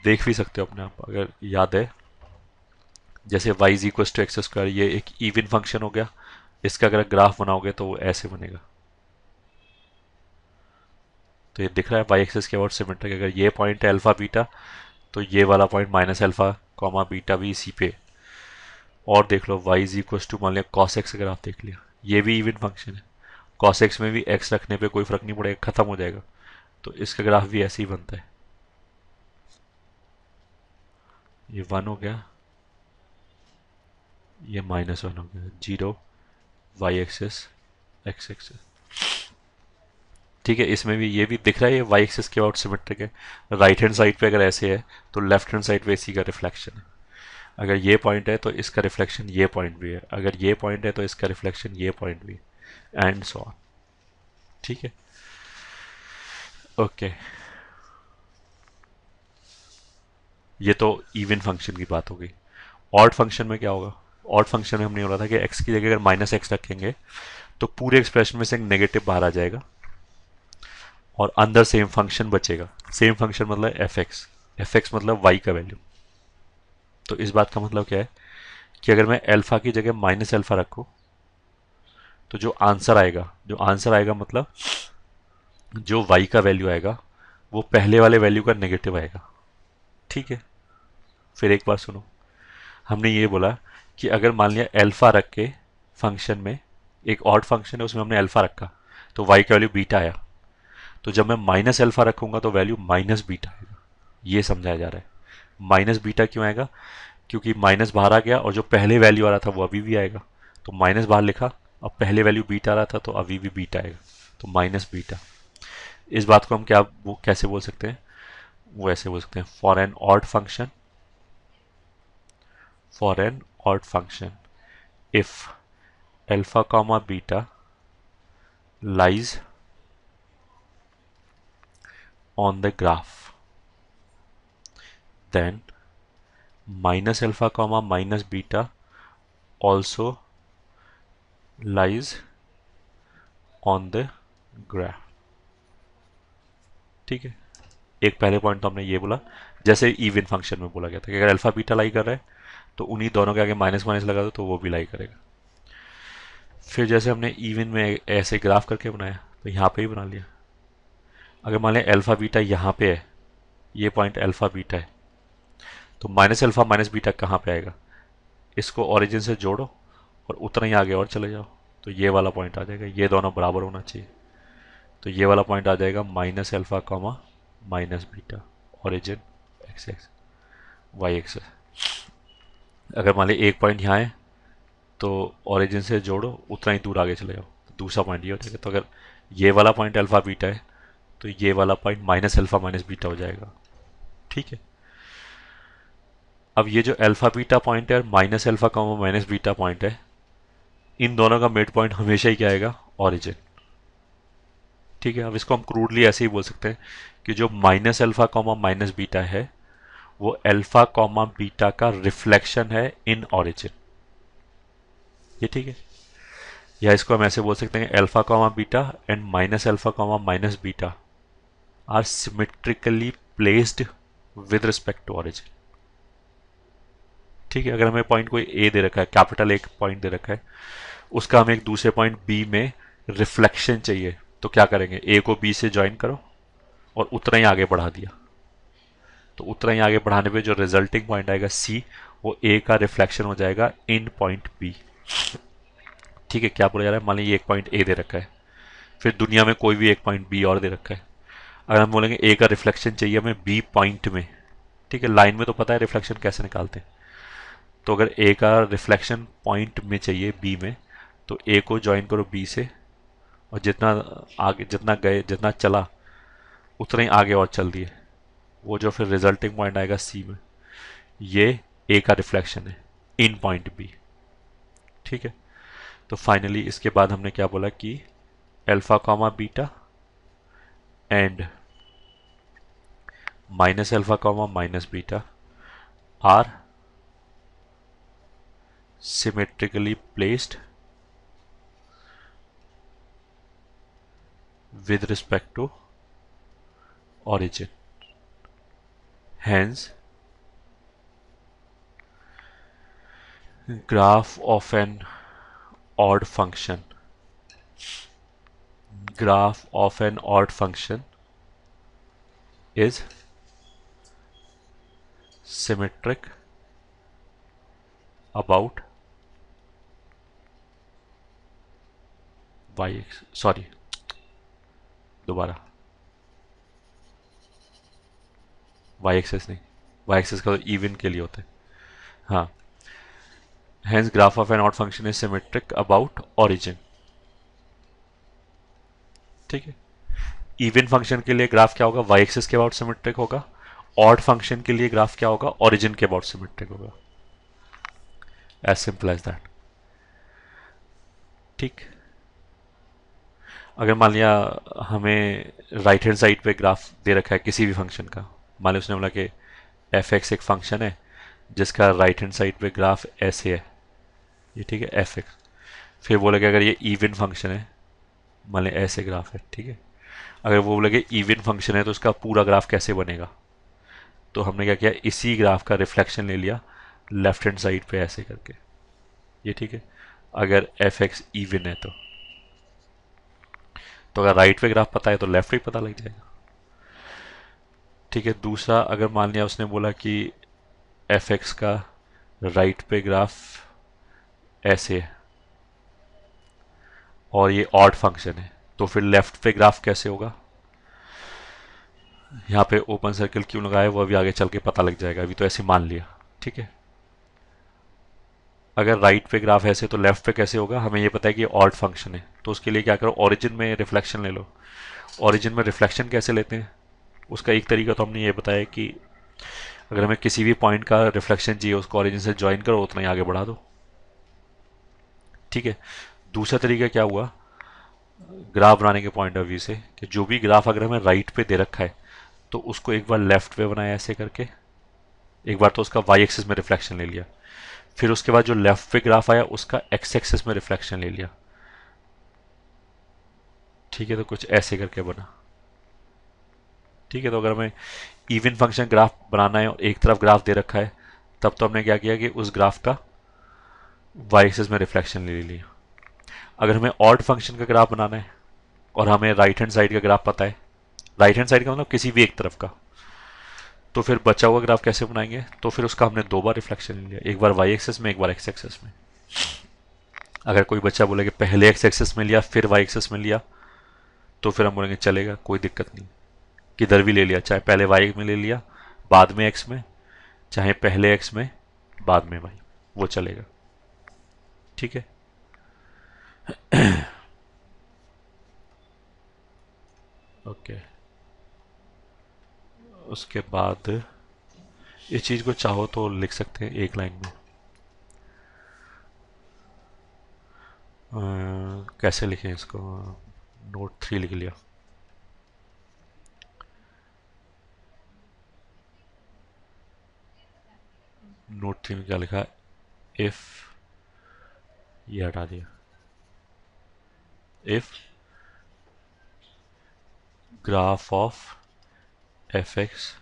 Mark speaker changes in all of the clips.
Speaker 1: देख भी सकते हो अपने आप अगर याद है। जैसे y is equal to x square, ये एक इवन फंक्शन हो गया। इसका अगर ग्राफ बनाओगे तो वो ऐसे बनेगा। तो ये दिख रहा है y एक्सिस के अबाउट सिमेट्रिक। अगर ये पॉइंट है अल्फा बीटा, तो ये वाला point minus alpha comma beta भी इसी पे। और देख लो y इज इक्वल टू मान लिया कॉस एक्स, अगर आप देख लिया ये भी इवन फंक्शन है। कॉस एक्स में भी x रखने पे कोई फर्क नहीं पड़ेगा, खत्म हो जाएगा। तो इसका ग्राफ भी ऐसे ही बनता है। ये 1 हो गया, ये -1 हो गया, 0 वाई एक्सिस एक्स एक्सिस। ठीक है, इसमें भी ये भी दिख रहा है, ये वाई एक्सिस के अबाउट सिमेट्रिक है। राइट हैंड साइड पे अगर ऐसे है तो लेफ्ट हैंड साइड पे इसी का रिफ्लेक्शन है। अगर ये पॉइंट है तो इसका रिफ्लेक्शन ये पॉइंट भी है, अगर ये पॉइंट है तो इसका रिफ्लेक्शन ये पॉइंट भी, एंड सो ऑन। ठीक है, ओके। ये तो इवन फंक्शन की बात हो गई। ऑड फंक्शन में क्या होगा? ऑड फंक्शन में हमने बोला था कि एक्स की जगह अगर माइनस एक्स रखेंगे तो पूरे एक्सप्रेशन में से एक नेगेटिव बाहर आ जाएगा और अंदर सेम फंक्शन बचेगा। सेम फंक्शन मतलब एफ एक्स मतलब वाई का वैल्यू। तो इस बात का मतलब क्या है कि अगर मैं अल्फा की जगह माइनस अल्फा रखूं तो जो आंसर आएगा मतलब जो वाई का वैल्यू आएगा वो पहले वाले वैल्यू का नेगेटिव आएगा। ठीक है, फिर एक बार सुनो। हमने ये बोला कि अगर मान लिया अल्फा रख के फंक्शन में, एक ऑड फंक्शन है उसमें हमने अल्फा रखा तो वाई का वैल्यू बीटा आया। तो जब मैं माइनस अल्फा रखूंगा तो वैल्यू माइनस बीटा आएगा। ये समझाया जा रहा है। माइनस बीटा क्यों आएगा? क्योंकि माइनस बाहर आ गया और जो पहले वैल्यू आ रहा था वो अभी भी आएगा। तो माइनस बाहर लिखा, अब पहले वैल्यू बीटा आ रहा था तो अभी भी बीटा आएगा, तो माइनस बीटा। इस बात को हम क्या वो कैसे बोल सकते हैं? वो ऐसे बोल सकते हैं, for an odd function if alpha comma beta lies on the graph, then minus alpha comma minus beta also lies on the graph। ठीक है, एक पहले पॉइंट तो हमने ये बोला, जैसे इवन फंक्शन में बोला गया था कि अगर अल्फा बीटा लाई कर रहा है तो उन्हीं दोनों के आगे माइनस माइनस लगा दो तो वो भी लाई करेगा। फिर जैसे हमने इवन में ऐसे ग्राफ करके बनाया तो यहाँ पे ही बना लिया। अगर मान लिया अल्फा बीटा यहाँ पे है, ये पॉइंट अल्फा बीटा है, तो माइनस अल्फा माइनस बीटा कहाँ पे आएगा? इसको ओरिजिन से जोड़ो और उतना ही आगे और चले जाओ तो ये वाला पॉइंट आ जाएगा। ये दोनों बराबर होना चाहिए, तो ये वाला पॉइंट आ जाएगा minus alpha comma minus beta, origin x x y x. अगर मान लीजिए एक पॉइंट यहाँ है तो ओरिजिन से जोड़ो उतना ही दूर आगे चले जाओ तो दूसरा पॉइंट ये हो जाएगा। तो अगर ये वाला पॉइंट अल्फा बीटा है तो ये वाला point minus alpha minus beta हो जाएगा। ठीक है, अब ये जो अल्फा बीटा पॉइंट है और minus alpha comma minus beta point है, इन दोनों का मिड पॉइंट हमेशा ही क्या आएगा? ओरिजिन। ठीक है, अब इसको हम क्रूडली ऐसे ही बोल सकते हैं कि जो minus alpha comma minus beta है वो अल्फा कॉमा बीटा का रिफ्लेक्शन है इन ओरिजिन। ये ठीक है, या इसको हम ऐसे बोल सकते हैं alpha comma beta and minus alpha comma minus beta are symmetrically placed with respect to origin. ठीक है, अगर हमें पॉइंट कोई ए दे रखा है, कैपिटल एक पॉइंट दे रखा है, उसका हमें एक दूसरे पॉइंट बी में रिफ्लेक्शन चाहिए, तो क्या करेंगे? ए को बी से ज्वाइन करो और उतना ही आगे बढ़ा दिया, तो उतना ही आगे बढ़ाने पे जो रिजल्टिंग पॉइंट आएगा सी, वो ए का रिफ्लेक्शन हो जाएगा इन पॉइंट बी। ठीक है, क्या बोला जा रहा है? मान लीजिए एक पॉइंट ए दे रखा है, फिर दुनिया में कोई भी एक पॉइंट बी और दे रखा है। अगर हम बोलेंगे ए का रिफ्लेक्शन चाहिए हमें बी पॉइंट में, ठीक है, लाइन में तो पता है रिफ्लेक्शन कैसे निकालते हैं। तो अगर ए का रिफ्लेक्शन पॉइंट में चाहिए बी में, तो ए को ज्वाइन करो बी से और जितना आगे जितना गए जितना चला उतना ही आगे और चल दिए, वो जो फिर रिजल्टिंग पॉइंट आएगा सी में, ये ए का रिफ्लेक्शन है इन पॉइंट बी। ठीक है, तो फाइनली इसके बाद हमने क्या बोला कि alpha comma beta and minus alpha comma minus beta are symmetrically placed with respect to origin. Hence, graph of an odd function, graph of an odd function is symmetric about y, sorry दोबारा, y access नहीं, y access का तो even के लिए होता है। हाँ, hence graph of an odd function is symmetric about origin। ठीक है, इवन फंक्शन के लिए ग्राफ क्या होगा, y एक्सिस के अबाउट सिमेट्रिक होगा। ऑड फंक्शन के लिए ग्राफ क्या होगा, ओरिजिन के अबाउट सिमेट्रिक होगा। As simple as that. ठीक, अगर मान लिया हमें राइट हैंड साइड पे ग्राफ दे रखा है किसी भी फंक्शन का, मान लिया उसने बोला कि एफ एक्स एक फंक्शन है जिसका राइट हैंड साइड पे ग्राफ ऐसे है, ये ठीक है एफ एक्स। फिर बोले कि अगर ये इवन फंक्शन है, मान लिया ऐसे ग्राफ है, ठीक है, अगर वो बोले कि इवन फंक्शन है तो उसका पूरा ग्राफ कैसे बनेगा, तो हमने क्या किया, इसी ग्राफ का रिफ्लेक्शन ले लिया लेफ्ट हैंड साइड पे ऐसे करके, ये ठीक है। अगर एफ एक्स इवन है तो अगर राइट पे ग्राफ पता है तो लेफ्ट पे पता लग जाएगा। ठीक है, दूसरा अगर मान लिया उसने बोला कि एफ एक्स का राइट पे ग्राफ ऐसे है और ये ऑड फंक्शन है, तो फिर लेफ्ट पे ग्राफ कैसे होगा, यहाँ पे ओपन सर्कल क्यों लगाया वो अभी आगे चल के पता लग जाएगा, अभी तो ऐसे मान लिया। ठीक है, अगर राइट पे ग्राफ ऐसे तो लेफ्ट पे कैसे होगा, हमें ये पता है कि ऑड फंक्शन है, तो उसके लिए क्या करो, ओरिजिन में रिफ्लेक्शन ले लो। ओरिजिन में रिफ्लेक्शन कैसे लेते हैं, उसका एक तरीका तो हमने ये बताया कि अगर हमें किसी भी पॉइंट का रिफ्लेक्शन चाहिए उसको ओरिजिन से ज्वाइन करो, उतना ही आगे बढ़ा दो। ठीक है, दूसरा तरीका क्या हुआ ग्राफ बनाने के पॉइंट ऑफ व्यू से, कि जो भी ग्राफ अगर हमें राइट पे दे रखा है तो उसको एक बार लेफ्ट पे बनाया ऐसे करके, एक बार तो उसका वाई एक्सिस में रिफ्लेक्शन ले लिया, फिर उसके बाद जो लेफ्ट पे ग्राफ आया उसका एक्स एक्सिस में रिफ्लेक्शन ले लिया। ठीक है, तो कुछ ऐसे करके बना। ठीक है, तो अगर हमें इवन फंक्शन ग्राफ बनाना है और एक तरफ ग्राफ दे रखा है, तब तो हमने क्या किया कि उस ग्राफ का वाई एक्सिस में रिफ्लेक्शन ले लिया। अगर हमें ऑड फंक्शन का ग्राफ बनाना है और हमें राइट हैंड साइड का ग्राफ पता है, राइट हैंड साइड का मतलब किसी भी एक तरफ का, तो फिर बचा हुआ ग्राफ कैसे बनाएंगे, तो फिर उसका हमने दो बार रिफ्लेक्शन ले लिया, एक बार वाई एक्सिस में एक बार एक्स एक्सिस में। अगर कोई बच्चा बोले कि पहले एक्स एक्सिस में लिया फिर वाई एक्सिस में लिया, तो फिर हम बोलेंगे चलेगा, कोई दिक्कत नहीं, किधर भी ले लिया, चाहे पहले वाई में ले लिया बाद में एक्स में, चाहे पहले एक्स में बाद में वाई, वो चलेगा। ठीक है, ओके। उसके बाद इस चीज़ को चाहो तो लिख सकते हैं एक लाइन में। कैसे लिखें इसको, नोट 3 लिख लिया। नोट 3 में क्या लिखा है, इफ, ये हटा दिया, if graph of F x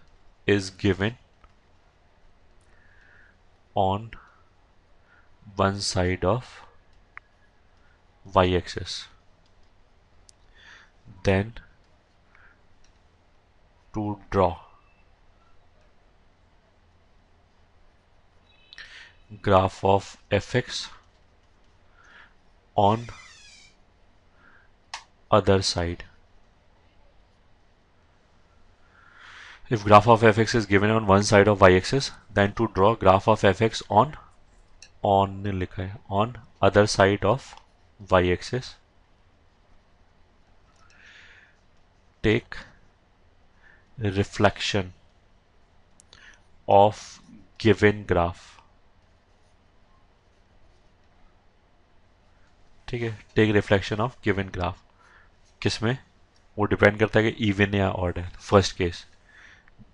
Speaker 1: is given on one side of y axis, then to draw graph of fx on other side. If graph of fx is given on one side of y axis, then to draw graph of fx on ने लिखा है on other side of y axis, take reflection of given graph। ठीक है, take reflection of given graph, किसमें, वो depend करता है कि इवन या ऑड है। First case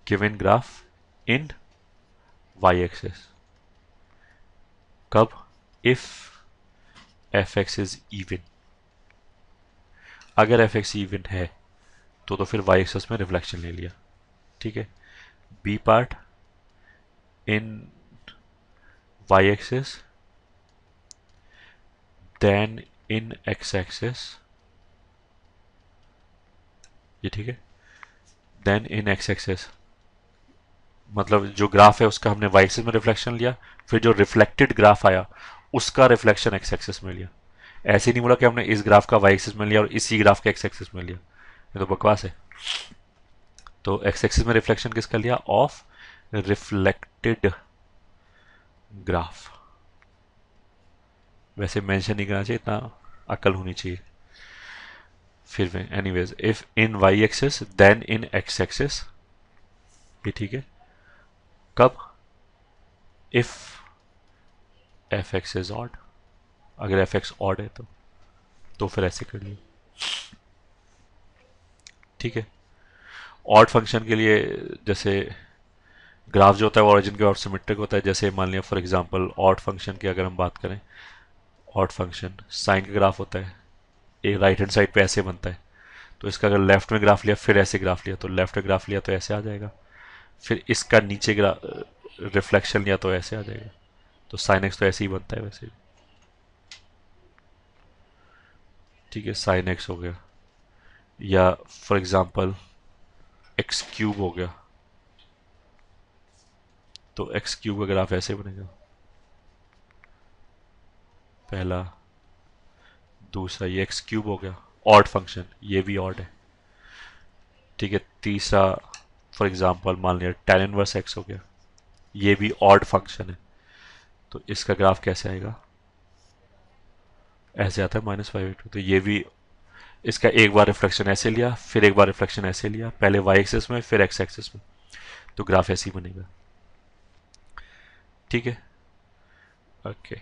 Speaker 1: given graph in Y axis, कब, if F x is even, अगर एफ एक्स इवन है तो फिर वाई एक्सिस में रिफ्लेक्शन ले लिया। ठीक है, b part in Y axis then in x axis, ये ठीक है, देन इन एक्स एक्सिस मतलब जो ग्राफ है उसका हमने वाई एक्सिस में रिफ्लेक्शन लिया, फिर जो रिफ्लेक्टेड ग्राफ आया उसका रिफ्लेक्शन एक्स एक्सिस में लिया। ऐसे नहीं बोला कि हमने इस ग्राफ का वाई एक्सिस में लिया और इसी ग्राफ का एक्स एक्सिस में लिया, ये तो बकवास है। तो एक्स एक्सिस में रिफ्लेक्शन किसका लिया? Of reflected graph. वैसे मेंशन नहीं करना चाहिए, इतना अकल होनी चाहिए। फिर में anyways, if in Y axis then in x axis, ये ठीक है। कब? If F x is odd, अगर एफ एक्स ऑड है तो फिर ऐसे कर लिए, ठीक है। ऑड फंक्शन के लिए जैसे ग्राफ जो होता है वो ओरिजिन के और सिमेट्रिक होता है। जैसे मान लिया फॉर एग्जांपल ऑड फंक्शन की अगर हम बात करें, ऑड फंक्शन साइन का ग्राफ होता है, एक राइट हैंड साइड पे ऐसे बनता है, तो इसका अगर लेफ्ट में ग्राफ लिया फिर ऐसे ग्राफ लिया तो लेफ्ट में ग्राफ लिया तो ऐसे आ जाएगा, फिर इसका नीचे रिफ्लेक्शन लिया तो ऐसे आ जाएगा। तो साइन एक्स तो ऐसे ही बनता है वैसे, ठीक है। साइन एक्स हो गया, या फॉर एग्जांपल एक्स क्यूब हो गया, तो एक्स क्यूब का ग्राफ ऐसे बनेगा, पहला, दूसरा, ये एक्स क्यूब हो गया, ऑड फंक्शन, ये भी ऑड है, ठीक है। तीसरा फॉर एग्जांपल मान लिया tan इनवर्स एक्स हो गया, ये भी ऑड फंक्शन है, तो इसका ग्राफ कैसे आएगा? ऐसे आता है -5/2। तो ये भी, इसका एक बार रिफ्लेक्शन ऐसे लिया फिर एक बार रिफ्लेक्शन ऐसे लिया, पहले वाई एक्सिस में फिर एक्स एक्सिस में, तो ग्राफ ऐसे ही बनेगा, ठीक है। ओके।